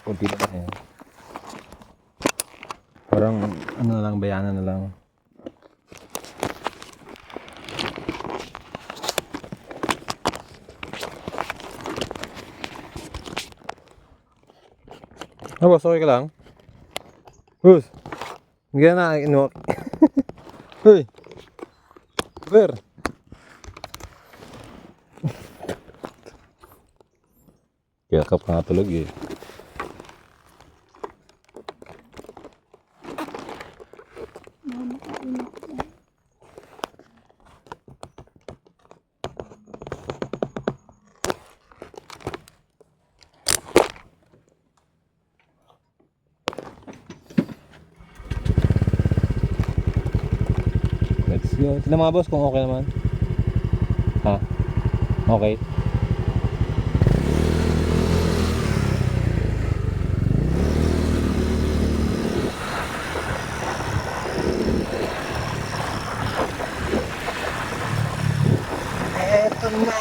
Kunti naman eh. Parang ano na lang, bayanan na lang. Ah, boss, okay ka lang? Boss, hindi ka na inuwak. Hoy, Ver. Kaya ka pa nga tulog eh. Let's go. Tignan mga boss kung okay naman. Ha? Okay. Eto na.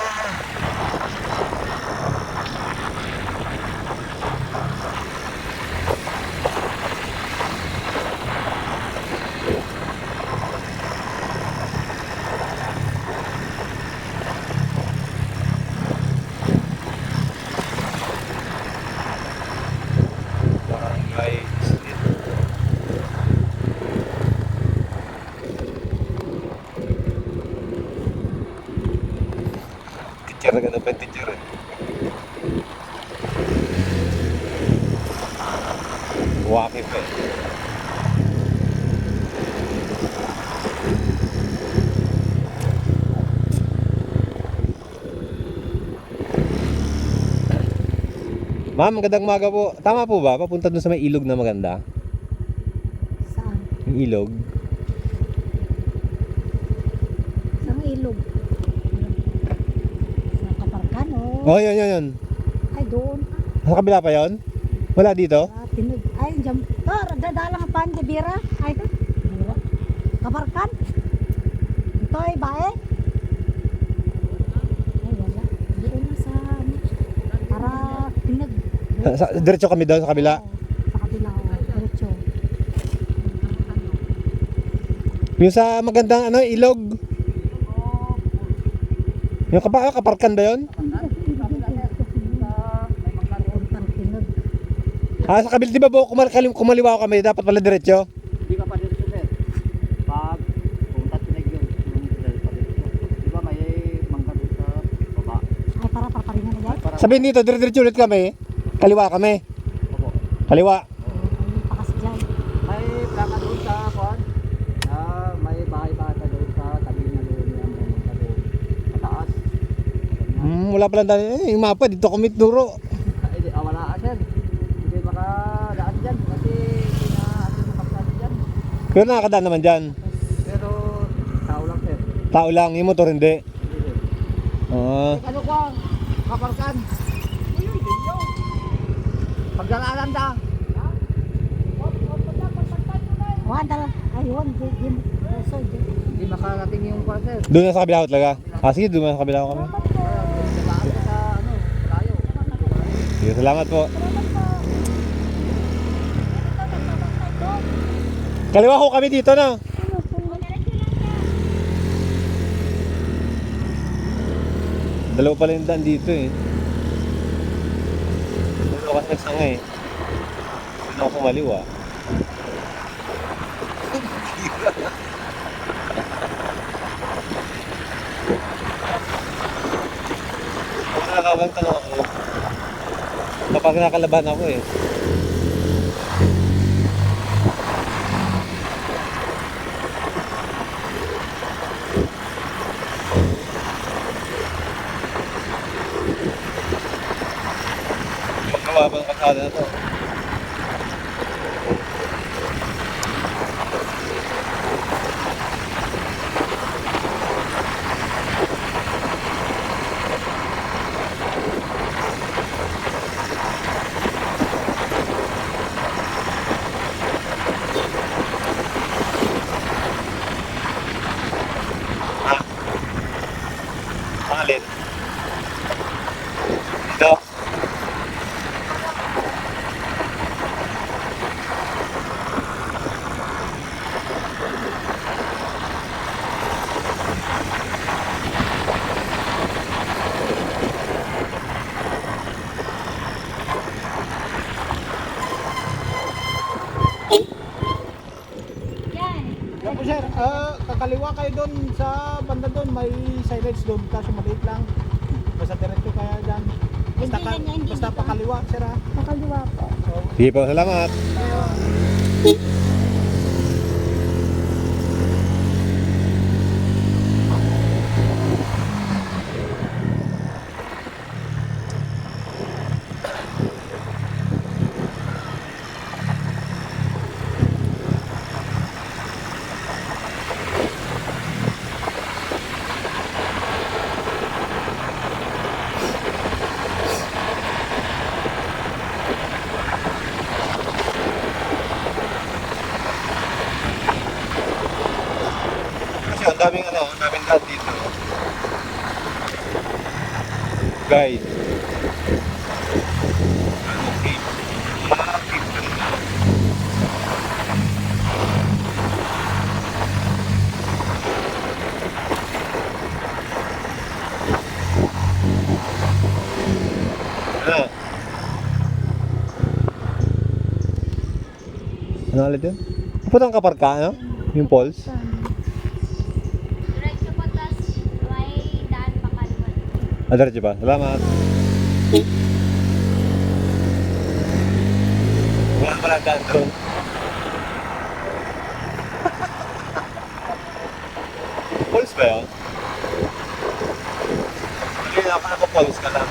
Teacher ka na ba, teacher? Waki pa eh. Ma'am, magandang umaga po. Tama po ba? Papunta dun sa may ilog na maganda? Saan? Yung ilog? Saan ilog? Sa Kaparkan, oh. Oh, yun. Ay, doon. Sa kabila pa yon? Wala dito? Pinag... Ay, dyan. Dadalang ang Pandibira. Ay, doon. Bira. Kaparkan. Ito ay bae. Ay, wala. Doon na sa... Para pinag... Diretso kami doon sa kabila. Oo, sa kabila, oh. Diretso. Yung sa magandang ano, ilog. Yung kaparkan ba yun? Ah, sa kabila, di ba po kumaliwa kami, dapat pala diretso? Hindi ka pa diretso, sir. Pag punta tinag yun, yung pa diretso. Di ba may mangga doon sa baba? Ay, para paparingan na yan. Para Sabihin dito, diretso ulit kami. Kaliwa kami. opo. Kaliwa. Ay, pakas dyan. May plaka doon sa kuwan. May bahay-bahay pa doon sa tabi na doon yung mangga doon. Mataas. Wala pala daan. Yung mapa, dito kami turo. Ay, wala sir. Hindi makadaan dyan kasi hindi na atin makapasada dyan. Pero nakakadaan naman dyan. Pero tao lang sir. Tao lang, yung motor hindi. Hindi sir. Ah, Ano ko? Kaparkan. Pagdalaanan da. Wala dala. Ayun, din. So, din. Hindi makarating yung kuwan sir. doon na sa kabila ko talaga. Ah, sige, doon na sa kabila ko kami. Dalaan ka sa ano, malayo. Sige, salamat po. Kaliwa ko kami dito na. Dalawa pala yung daan dito eh. Dalawa kasi nagsanga eh. Doon ako kumaliwa. Kung nakakawang tanong ako, kapag nakalaban ako eh. Magawa ba ang kasada na to? Alin? Dito? sir, kakaliwa kayo doon sa banda doon, may silage doon, kaso maliit lang. Basta diretso kaya dyan. Basta, Hindi yan, hindi basta dito. pakaliwa, sir ha. Nakaliwa po. So, Sige po, salamat. Kasi ang daming daming dad dito. Guys. Okay. Ano ulit yun? Putang kaparka, ano? Yung poles? Diretso po, tas may daan pa kaliwa. Diretso ba? Salamat. Wala pala daan doon. Poles ba yun? Hindi na ako nakapoles ka lang.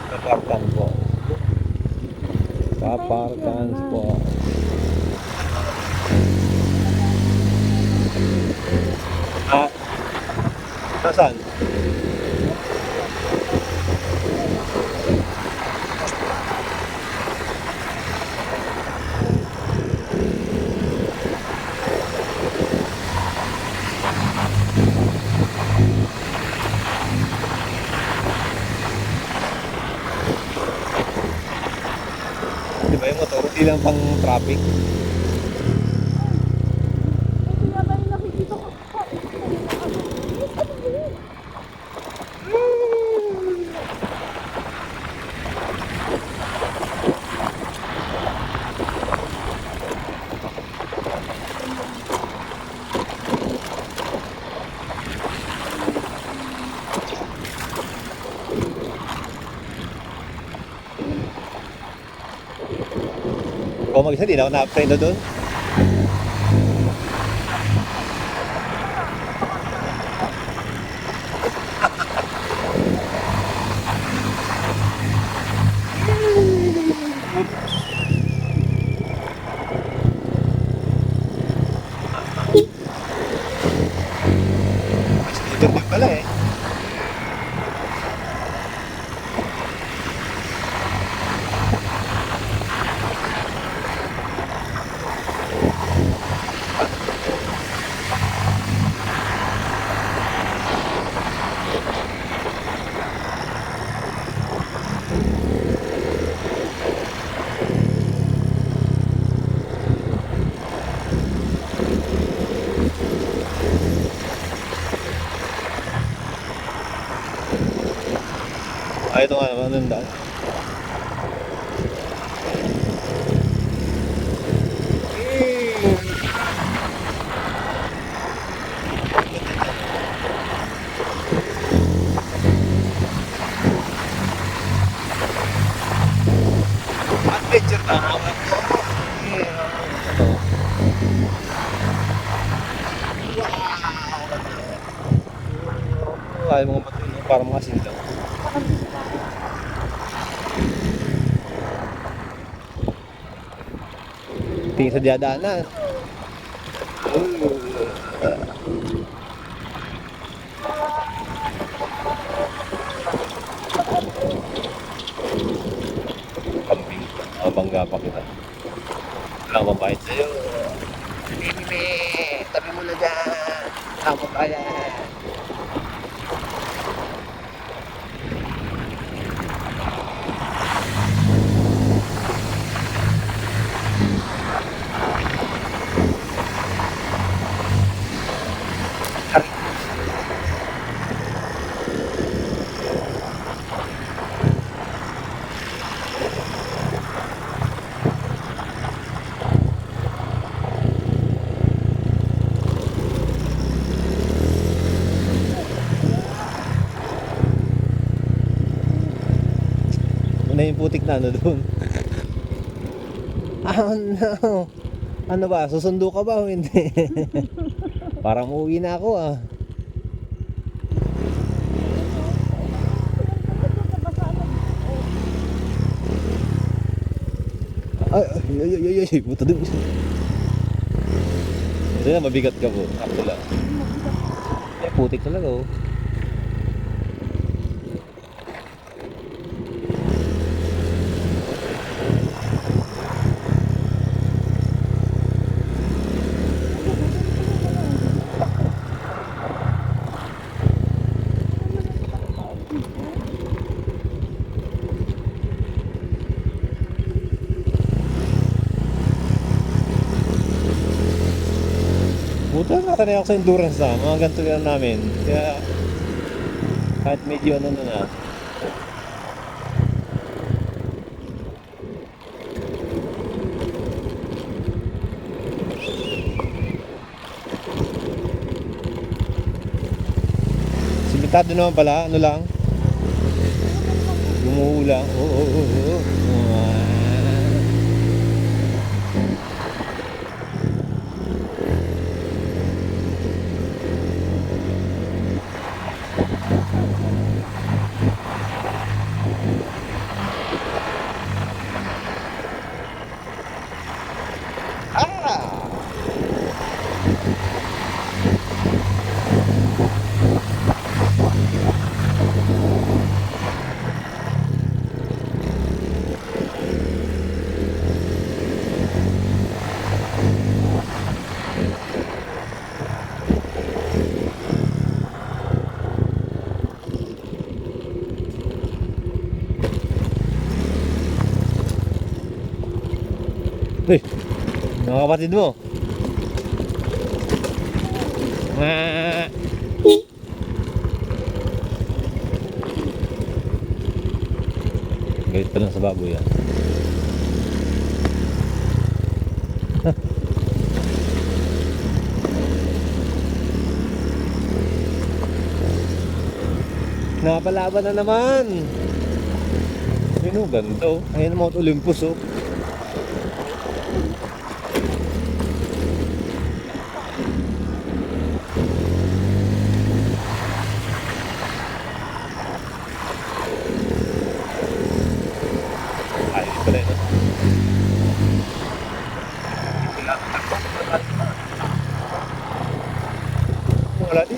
Kaparkan po. Kaparkan po. Ah, nasaan? Di ba yung motor? Hindi lang pang traffic. Kung mag-isa, di na ako na-preno doon. Scooter din pala eh. Ay, ito nga naman, anong daan? Adventure na ako. Wow! Ay, mga bato yun, parang mga sindaw. Tingin sa diyadaanan. Kambing. Mabangga pa kita. Wala akong mabait sa'yo. Bebe, tabi mo na dyan. Tama kaya. na yung putik na ano doon. Oh no. Ano ba? Susundo ka ba o hindi? Parang uuwi na ako ah. Ay, buta doon. Ito na, mabigat ka po. Ako lang. Eh, putik talaga oh. Buta natanay ako sa endurance na. Mga ganito yan namin. Kaya kahit medyo ano na. Simitado naman pala. Ano lang? Gumuhula. Oo. Uy, mga kapatid mo. Galit pa lang sa baboy yan. Napalaban na naman. Yun o, ganito. Ayan ang Mount Olympus oh. Ayos pala yun. Wala di.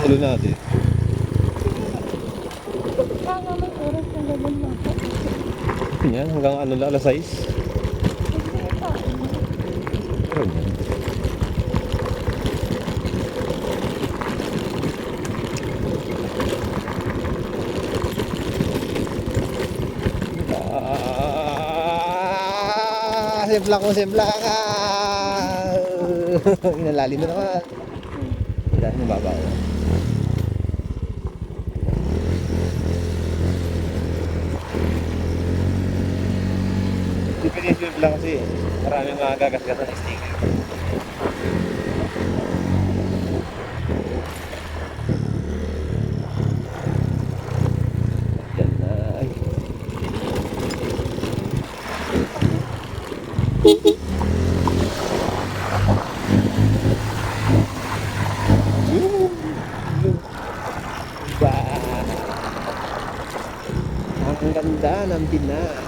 Ulo natin. Kaya may oras na gano'n na ako. Yan, hanggang ano lang, alas 6. Pero yan. Simpla ka! Inalalim na naman. Dahil mababaw. Hindi pinisulit lang kasi maraming mga gagasgas na sticker. Yan na. Ay. Ang ganda ng Pinas.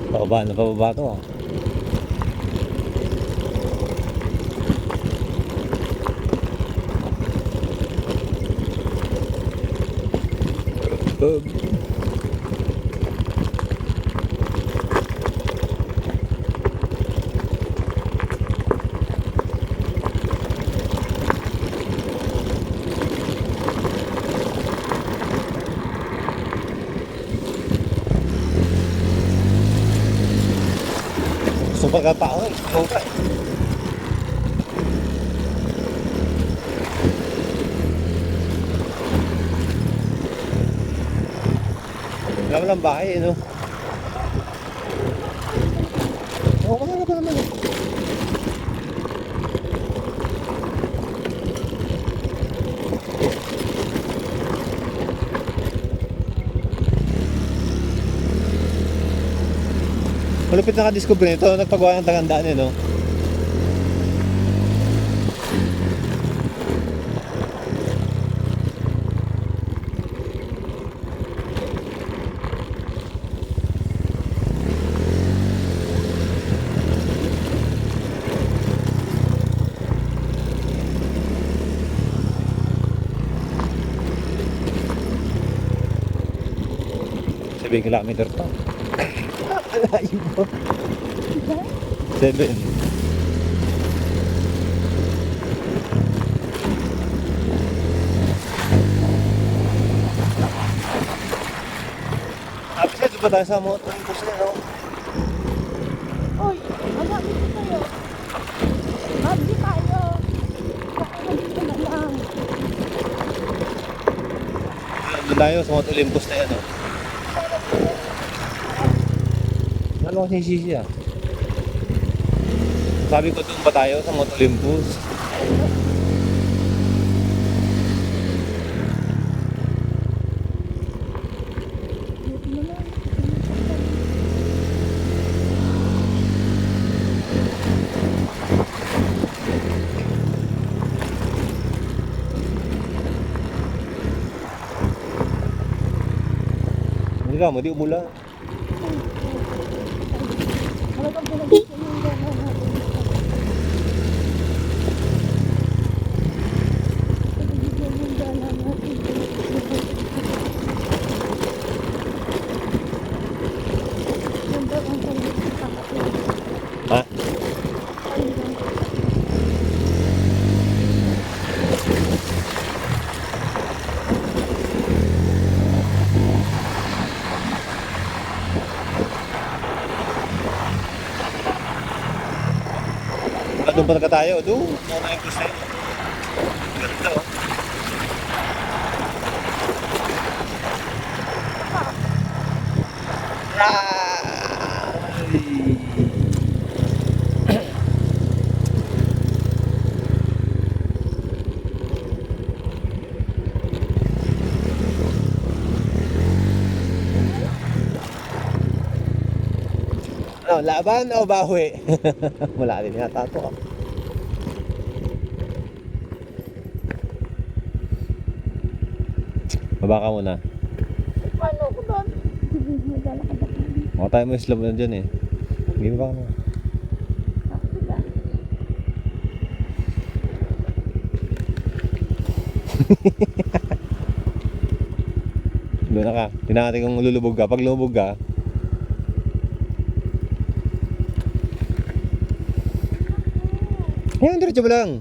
Pababa na pababa to ah. Gusto pagkatao, gusto ka. Wala mo lang bahay, no? Oo, wala pa naman. Malupit nakadiscover nito, nagpagawa ng Tagandaan eh, no? Sabi kilometer pa. Alayo po. 7. Tapos ito ba tayo sa motor ko sila, no? Uy, wala dito tayo. Bagdi tayo. Dito na lang. Doon tayo sa Mount Olympus na yan, no? Ano kasi sisi ah? Sabi ko doon pa tayo sa Mount Olympus. Dito na lang. Hindi ka mo, di umula. Wala kang pinag-isip yung gano'n. Pinag-isip yung gano'n natin. Ganda ang sarili sa kapatid. Ha? Doon pa na tayo, doon. Mount Olympus na yun. Ganda, oh. Ano, laban o bawi? Wala din yata ito. Baba ka muna. Paano ko doon? Maglalakad ako. Maka tayo mo yung slope na dyan eh. Hindi ba ka muna? Doon na ka. Tingnan natin kung lulubog ka. Pag lumubog ka, yan, diretso mo lang.